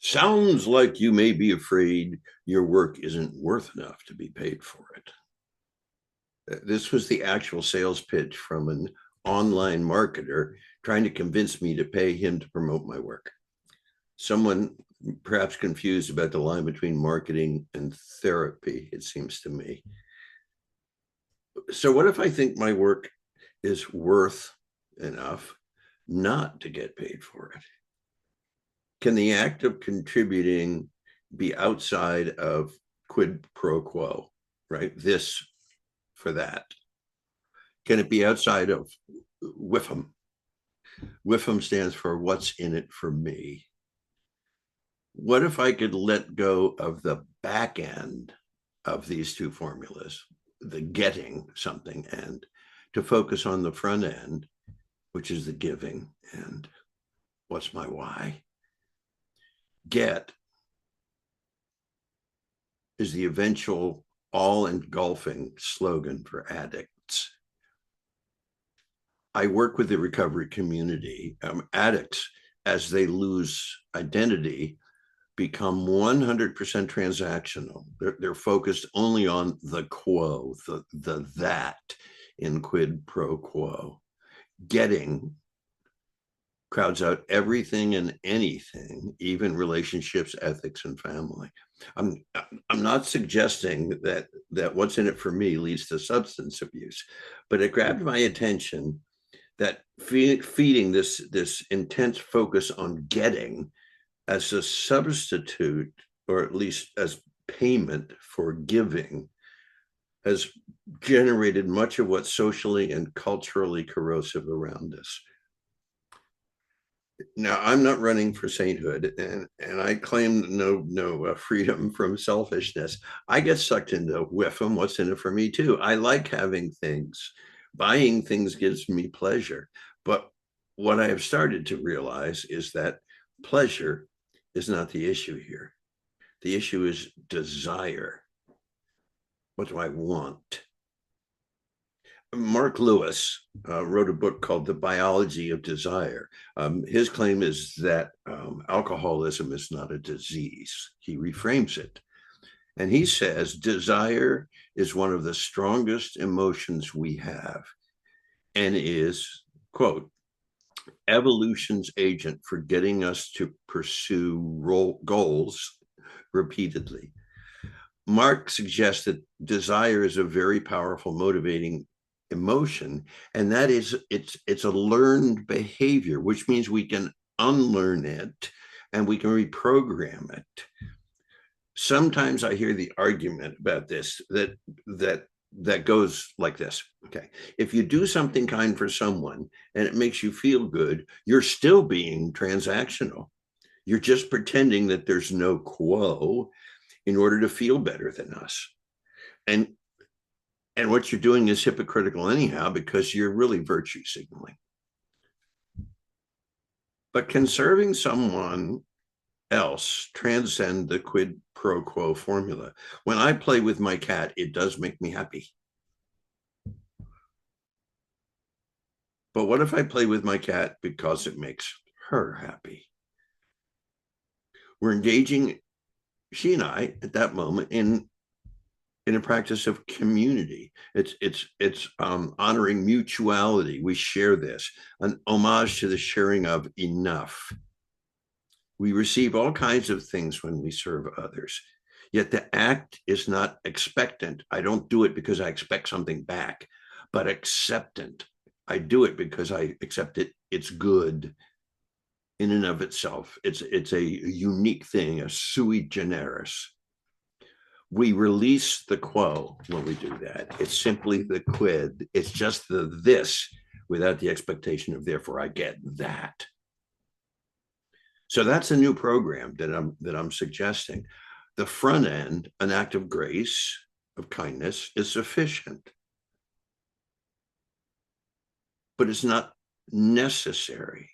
Sounds like you may be afraid your work isn't worth enough to be paid for it. This was the actual sales pitch from an online marketer trying to convince me to pay him to promote my work. Someone perhaps confused about the line between marketing and therapy, it seems to me. So, what if I think my work is worth enough not to get paid for it? Can the act of contributing be outside of quid pro quo, right? This for that. Can it be outside of WIFM? WIFM stands for what's in it for me. What if I could let go of the back end of these two formulas, the getting something end, to focus on the front end, which is the giving and what's my why? Get is the eventual all engulfing slogan for addicts. I work with the recovery community. Addicts, as they lose identity, become 100% transactional. They're focused only on the quo, the that in quid pro quo. Getting crowds out everything and anything, even relationships, ethics, and family. I'm I'm not suggesting that what's in it for me leads to substance abuse, but it grabbed my attention that feeding this intense focus on getting as a substitute, or at least as payment for giving, has generated much of what's socially and culturally corrosive around us. Now, I'm not running for sainthood, and I claim no freedom from selfishness. I get sucked into WIFM. What's in it for me too? I like having things. Buying things gives me pleasure, but what I have started to realize is that pleasure is not the issue here. The issue is desire. What do I want? Mark Lewis wrote a book called The Biology of Desire. His claim is that alcoholism is not a disease. He reframes it. And he says desire is one of the strongest emotions we have and is, quote, evolution's agent for getting us to pursue goals repeatedly. Mark suggests that desire is a very powerful motivating emotion, and that is it's a learned behavior, which means we can unlearn it and we can reprogram it. Sometimes I hear the argument about this that goes like this. Okay, if you do something kind for someone and it makes you feel good, you're still being transactional. You're just pretending that there's no quo in order to feel better than us. And what you're doing is hypocritical anyhow, because you're really virtue signaling. But can serving someone else transcend the quid pro quo formula? When I play with my cat, it does make me happy. But what if I play with my cat because it makes her happy? We're engaging, she and I, at that moment, in a practice of community. It's honoring mutuality. We share this, an homage to the sharing of enough. We receive all kinds of things when we serve others, yet the act is not expectant. I don't do it because I expect something back, but acceptant. I do it because I accept it. It's good in and of itself. It's a unique thing, a sui generis. We release the quo when we do that. It's simply the quid. It's just the this without the expectation of therefore I get that. So that's a new program that I'm suggesting. The front end, an act of grace, of kindness, is sufficient, but it's not necessary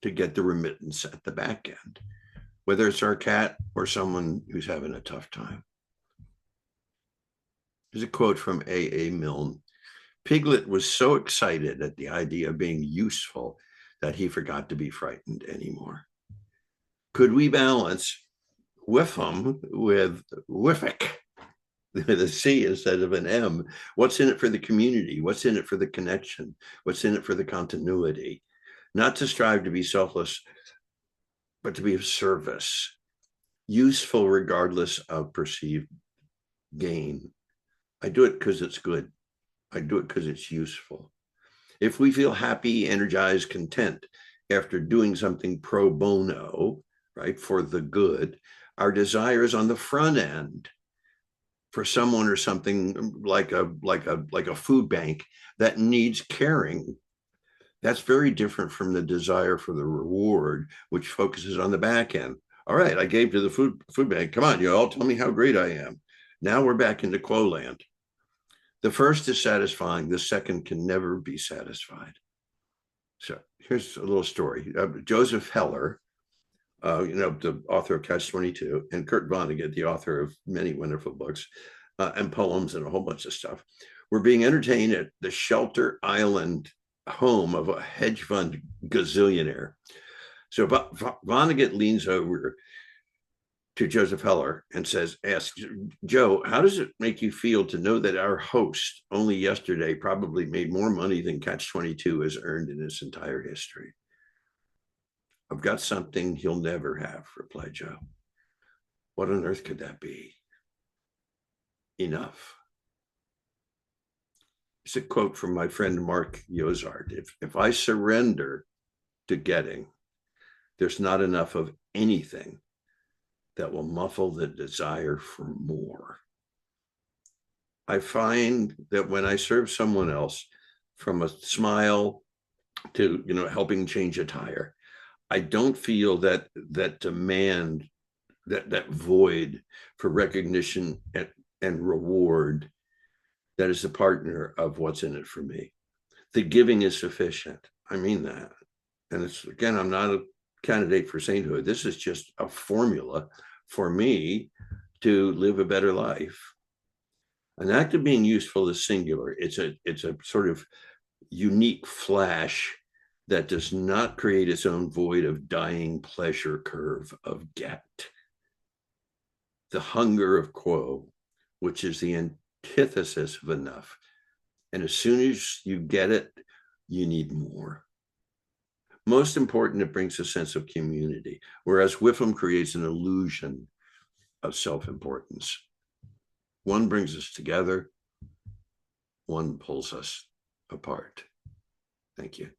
to get the remittance at the back end, whether it's our cat or someone who's having a tough time. Here's a quote from A. Milne. Piglet was so excited at the idea of being useful that he forgot to be frightened anymore. Could we balance Whiffum with Whiffic, with a C instead of an M? What's in it for the community? What's in it for the connection? What's in it for the continuity? Not to strive to be selfless, but to be of service, useful regardless of perceived gain. I do it because it's good. I do it because it's useful. If we feel happy, energized, content after doing something pro bono, right, for the good, our desire is on the front end for someone or something like a food bank that needs caring. That's very different from the desire for the reward, which focuses on the back end. All right, I gave to the food bank. Come on, you all tell me how great I am. Now we're back into quo land. The first is satisfying. The second can never be satisfied. So here's a little story. Joseph Heller, the author of Catch-22, and Kurt Vonnegut, the author of many wonderful books and poems and a whole bunch of stuff, were being entertained at the Shelter Island home of a hedge fund gazillionaire. So Vonnegut leans over to Joseph Heller and asks, Joe, how does it make you feel to know that our host only yesterday probably made more money than Catch-22 has earned in its entire history? I've got something he'll never have, replied Joe. What on earth could that be? Enough. It's a quote from my friend Mark Yozard. If I surrender to getting, there's not enough of anything that will muffle the desire for more. I find that when I serve someone else, from a smile to helping change a tire, I don't feel that demand, that void for recognition and reward that is the partner of what's in it for me. The giving is sufficient. I mean that. And it's, again, I'm not a candidate for sainthood. This is just a formula for me to live a better life. An act of being useful is singular. It's a sort of unique flash that does not create its own void of dying pleasure curve of get. The hunger of quo, which is the antithesis of enough. And as soon as you get it, you need more. Most important, it brings a sense of community, whereas Whiffum creates an illusion of self-importance. One brings us together, one pulls us apart. Thank you.